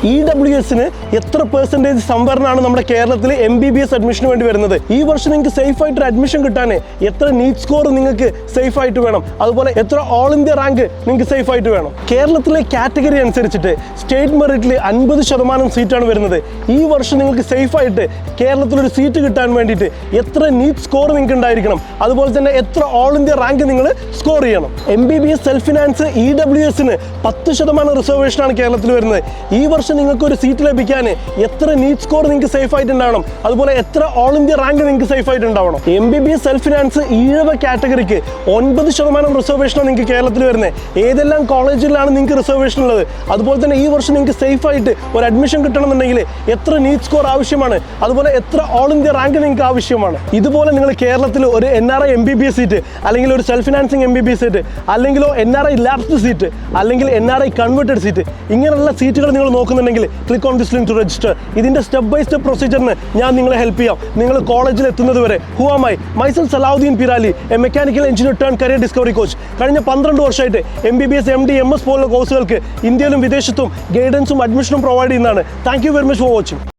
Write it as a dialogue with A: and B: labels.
A: EWSന് എത്ര പെർസെൻറ്റേജ് സംവരണമാണ് നമ്മുടെ കേരളത്തിൽ MBBS അഡ്മിഷന് വേണ്ടി വരുന്നത്? ഈ വർഷം നിങ്ങൾക്ക് സേഫ് ആയിട്ട് റെഡ്മിഷൻ കിട്ടാൻ എത്ര നീറ്റ് സ്കോർ നിങ്ങൾക്ക് സേഫ് ആയിട്ട് വേണം, അതുപോലെ എത്ര ഓൾ ഇന്ത്യ റാങ്ക് നിങ്ങൾക്ക് സേഫ് ആയിട്ട് വേണം? കേരളത്തിലെ കാറ്റഗറി അനുസരിച്ചിട്ട് സ്റ്റേറ്റ് മെറിറ്റിൽ 50% സീറ്റാണ് വരുന്നത്. ഈ വർഷം നിങ്ങൾക്ക് സേഫ് ആയിട്ട് കേരളത്തിലൊരു സീറ്റ് കിട്ടാൻ വേണ്ടിയിട്ട് എത്ര നീറ്റ് സ്കോർ നിങ്ങൾക്ക് ഉണ്ടായിരിക്കണം, അതുപോലെ തന്നെ എത്ര ഓൾ ഇന്ത്യ റാങ്ക് നിങ്ങൾ സ്കോർ ചെയ്യണം. MBBS സെൽഫ് ഫിനാൻസ് EWSന് 10% റിസർവേഷനാണ് കേരളത്തിൽ വരുന്നത്. ഈ വർഷം നിങ്ങൾക്ക് ഒരു സീറ്റ് ലഭിക്കാൻ എത്ര നീറ്റ് സ്കോർ നിങ്ങൾക്ക് സേഫ് ആയിട്ട് ഉണ്ടാവണം, അതുപോലെ എത്ര ഓൾ ഇന്ത്യ റാങ്ക് നിങ്ങൾക്ക് സേഫ് ആയിട്ട് ഉണ്ടാവണം. MBBS സെൽഫ് ഫിനാൻസ് ഈഴവ കാറ്റഗറിക്ക് 9% റിസർവേഷനാണ് നിങ്ങൾക്ക് കേരളത്തിൽ വരുന്നത്. ഏതെല്ലാം കോളേജിലാണ് നിങ്ങൾക്ക് റിസർവേഷൻ ഉള്ളത്, അതുപോലെ തന്നെ ഈ വർഷം നിങ്ങൾക്ക് സേഫ് ആയിട്ട് ഒരു അഡ്മിഷൻ കിട്ടണമെന്നുണ്ടെങ്കിൽ എത്ര നീറ്റ് സ്കോർ ആവശ്യമാണ്, അതുപോലെ എത്ര ഓൾ ഇന്ത്യ റാങ്ക് നിങ്ങൾക്ക് ആവശ്യമാണ്. ഇതുപോലെ നിങ്ങൾ കേരളത്തിൽ ഒരു NRI MBBS സീറ്റ്, അല്ലെങ്കിൽ ഒരു സെൽഫ് ഫിനാൻസിങ് MBBS സീറ്റ്, അല്ലെങ്കിലോ NRI ലാപ്സ്ഡ് സീറ്റ്, അല്ലെങ്കിൽ NRI കൺവേർട്ടഡ് സീറ്റ്, ഇങ്ങനെയുള്ള സീറ്റുകൾ നിങ്ങൾ നോക്കുന്നുണ്ടെങ്കിൽ click on this link to register. ഇതിൻ്റെ സ്റ്റെപ്പ് ബൈ സ്റ്റെപ്പ് പ്രൊസീജിയറിന് ഞാൻ നിങ്ങളെ ഹെൽപ്പ് ചെയ്യാം. നിങ്ങൾ കോളേജിൽ എത്തുന്നത് വരെ myself Salahuddin Pirali, a mechanical engineer turned career discovery coach. കഴിഞ്ഞ 12 വർഷമായിട്ട് MBBS MD MS പോലുള്ള കോഴ്സുകൾക്ക് ഇന്ത്യയിലും വിദേശത്തും ഗൈഡൻസും അഡ്മിഷനും പ്രൊവൈഡ് ചെയ്യുന്നതാണ്. Thank you very much for watching.